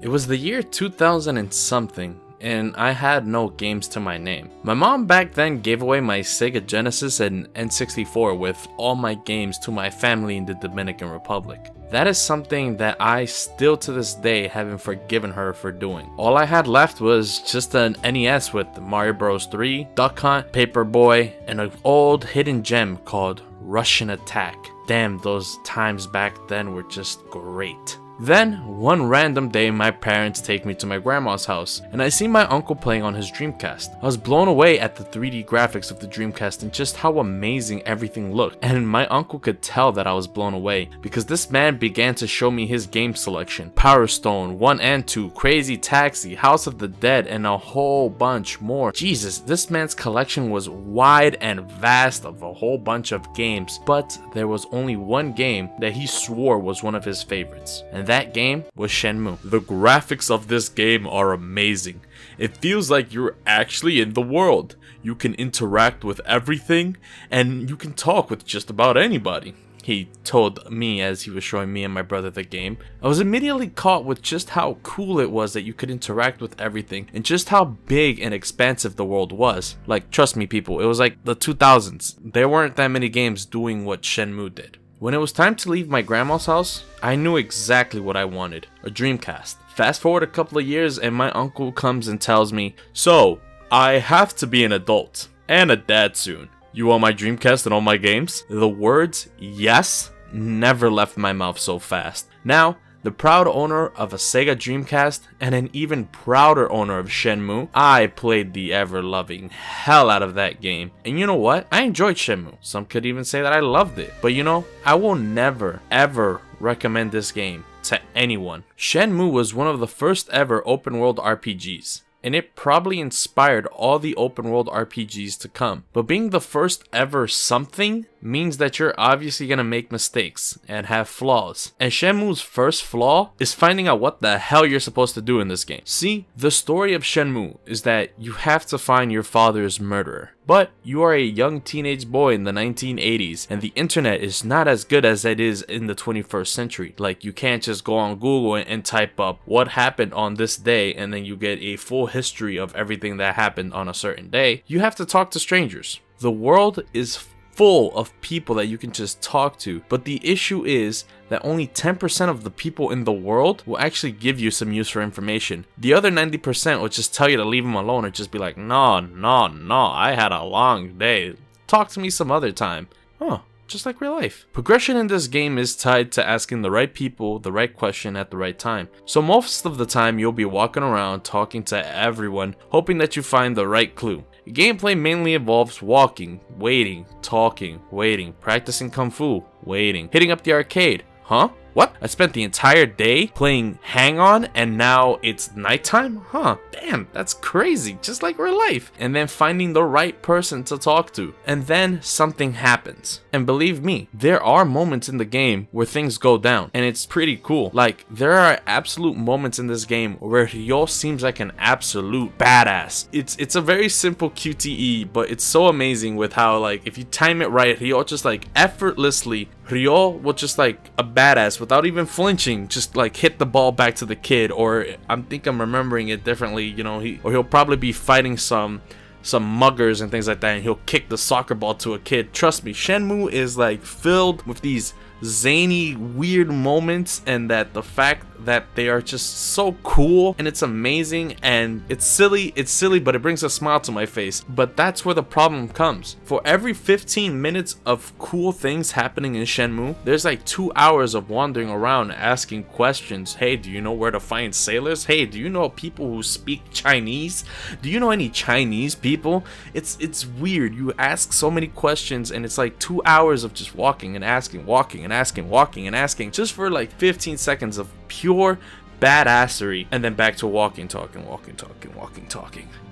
It was the year 2000 and something, and I had no games to my name. My mom back then gave away my Sega Genesis and N64 with all my games to my family in the Dominican Republic. That is something that I still to this day haven't forgiven her for doing. All I had left was just an NES with Mario Bros 3, Duck Hunt, Paperboy, and an old hidden gem called Russian Attack. Damn, those times back then were just great. Then, one random day, my parents take me to my grandma's house, and I see my uncle playing on his Dreamcast. I was blown away at the 3D graphics of the Dreamcast and just how amazing everything looked, and my uncle could tell that I was blown away, because this man began to show me his game selection. Power Stone, 1 and 2, Crazy Taxi, House of the Dead, and a whole bunch more. Jesus, this man's collection was wide and vast of a whole bunch of games, but there was only one game that he swore was one of his favorites, and that game was Shenmue. The graphics of this game are amazing. It feels like you're actually in the world. You can interact with everything, and you can talk with just about anybody, he told me as he was showing me and my brother the game. I was immediately caught with just how cool it was that you could interact with everything, and just how big and expansive the world was. Like, trust me people, it was like the 2000s. There weren't that many games doing what Shenmue did. When it was time to leave my grandma's house, I knew exactly what I wanted, a Dreamcast. Fast forward a couple of years and my uncle comes and tells me, "So, I have to be an adult and a dad soon. You want my Dreamcast and all my games?" The words yes never left my mouth so fast. Now, the proud owner of a Sega Dreamcast and an even prouder owner of Shenmue, I played the ever-loving hell out of that game. And you know what? I enjoyed Shenmue. Some could even say that I loved it. But you know, I will never, ever recommend this game to anyone. Shenmue was one of the first ever open-world RPGs, and it probably inspired all the open world RPGs to come. But being the first ever something means that you're obviously gonna make mistakes and have flaws. And Shenmue's first flaw is finding out what the hell you're supposed to do in this game. See, the story of Shenmue is that you have to find your father's murderer. But you are a young teenage boy in the 1980s, and the internet is not as good as it is in the 21st century. Like, you can't just go on Google and type up what happened on this day and then you get a full history of everything that happened on a certain day. You have to talk to strangers. The world is full of people that you can just talk to, but the issue is that only 10% of the people in the world will actually give you some useful information. The other 90% will just tell you to leave them alone or just be like, no, I had a long day. Talk to me some other time. Huh. Just like real life. Progression in this game is tied to asking the right people the right question at the right time. So most of the time you'll be walking around talking to everyone, hoping that you find the right clue. Gameplay mainly involves walking, waiting, talking, waiting, practicing kung fu, waiting, hitting up the arcade. Huh? What? I spent the entire day playing Hang On and now it's nighttime? Huh, damn, that's crazy, just like real life. And then finding the right person to talk to. And then something happens. And believe me, there are moments in the game where things go down and it's pretty cool. Like, there are absolute moments in this game where Ryo seems like an absolute badass. It's a very simple QTE, but it's so amazing with how, like, if you time it right, Ryo just like effortlessly, Ryo will just like a badass without even flinching, just like hit the ball back to the kid. Or I'm remembering it differently, you know, he'll probably be fighting some muggers and things like that, and he'll kick the soccer ball to a kid. Trust me, Shenmue is like filled with these zany, weird moments, and that the fact that they are just so cool and it's amazing and it's silly, but it brings a smile to my face. But that's where the problem comes. For every 15 minutes of cool things happening in Shenmue, there's like 2 hours of wandering around asking questions. Hey, do you know where to find sailors? Hey, do you know people who speak Chinese? Do you know any Chinese people? It's weird. You ask so many questions and it's like 2 hours of just walking and asking, walking and asking, just for like 15 seconds of pure badassery, and then back to walking, talking.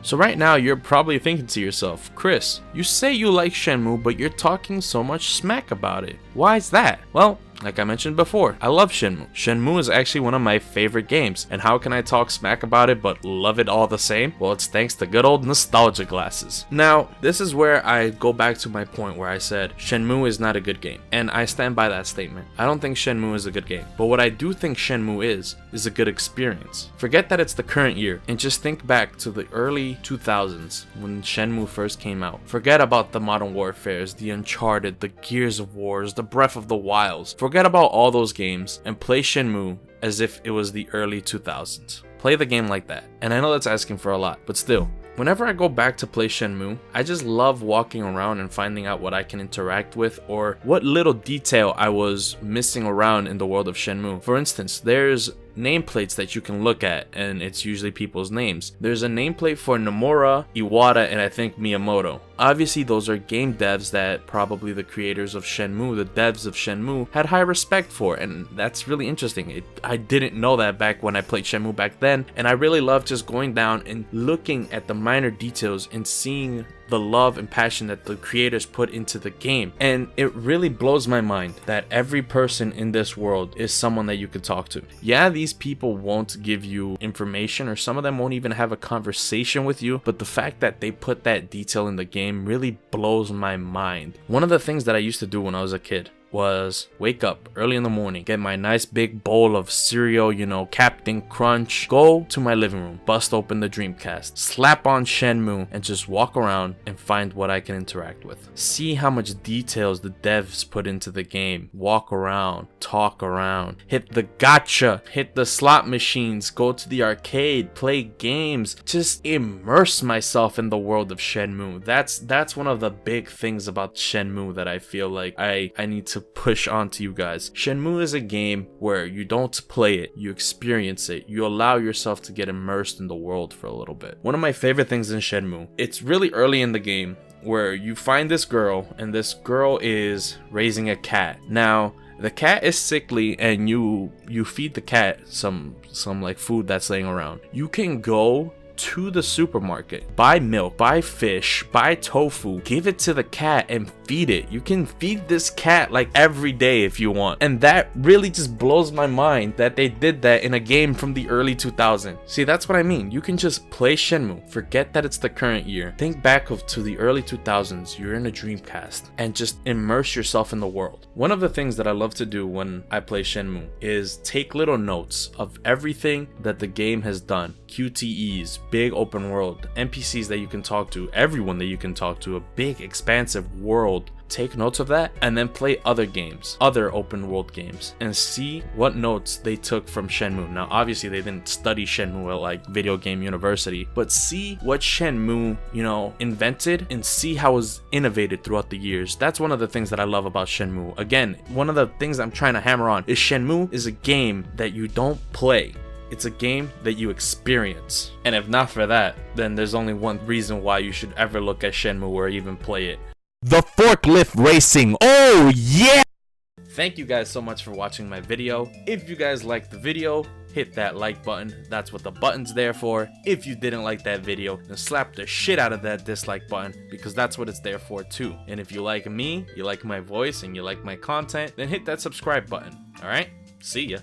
So right now you're probably thinking to yourself, Chris, you say you like Shenmue, but you're talking so much smack about it. Why is that? Well, Like I mentioned before, I love Shenmue. Shenmue is actually one of my favorite games, and how can I talk smack about it but love it all the same? Well, it's thanks to good old nostalgia glasses. Now, this is where I go back to my point where I said Shenmue is not a good game, and I stand by that statement. I don't think Shenmue is a good game, but what I do think Shenmue is a good experience. Forget that it's the current year, and just think back to the early 2000s when Shenmue first came out. Forget about the Modern Warfares, the Uncharted, the Gears of Wars, the Breath of the Wilds. Forget about all those games and play Shenmue as if it was the early 2000s. Play the game like that. And I know that's asking for a lot, but still, whenever I go back to play Shenmue, I just love walking around and finding out what I can interact with or what little detail I was missing around in the world of Shenmue. For instance, there's nameplates that you can look at, and it's usually people's names. There's a nameplate for Nomura, Iwata, and I think Miyamoto. Obviously, those are game devs that probably the creators of Shenmue, the devs of Shenmue, had high respect for, and that's really interesting. I didn't know that back when I played Shenmue back then, and I really love just going down and looking at the minor details and seeing the love and passion that the creators put into the game. And it really blows my mind that every person in this world is someone that you could talk to. Yeah, these people won't give you information, or some of them won't even have a conversation with you, but the fact that they put that detail in the game really blows my mind. One of the things that I used to do when I was a kid was wake up early in the morning, get my nice big bowl of cereal, you know, Captain Crunch, go to my living room, bust open the Dreamcast, slap on Shenmue, and just walk around and find what I can interact with. See how much details the devs put into the game. Walk around, talk around, hit the gacha, hit the slot machines, go to the arcade, play games, just immerse myself in the world of Shenmue. That's one of the big things about Shenmue that I feel like I need to push on to you guys. Shenmue is a game where you don't play it, you experience it. You allow yourself to get immersed in the world for a little bit. One of my favorite things in Shenmue, it's really early in the game where you find this girl, and this girl is raising a cat. Now, the cat is sickly, and you feed the cat some like food that's laying around. You can go to the supermarket, buy milk, buy fish, buy tofu, give it to the cat and feed it. You can feed this cat like every day if you want. And that really just blows my mind that they did that in a game from the early 2000s. See, that's what I mean. You can just play Shenmue, forget that it's the current year, think back to the early 2000s, you're in a Dreamcast, and just immerse yourself in the world. One of the things that I love to do when I play Shenmue is take little notes of everything that the game has done. QTEs, big open world, NPCs that you can talk to, everyone that you can talk to, a big expansive world. Take notes of that and then play other games, other open world games, and see what notes they took from Shenmue. Now, obviously they didn't study Shenmue at like Video Game University, but see what Shenmue, you know, invented, and see how it was innovated throughout the years. That's one of the things that I love about Shenmue. Again, one of the things I'm trying to hammer on is Shenmue is a game that you don't play. It's a game that you experience. And if not for that, then there's only one reason why you should ever look at Shenmue or even play it. The forklift racing. Oh yeah! Thank you guys so much for watching my video. If you guys liked the video, hit that like button. That's what the button's there for. If you didn't like that video, then slap the shit out of that dislike button, because that's what it's there for too. And if you like me, you like my voice, and you like my content, then hit that subscribe button. Alright? See ya.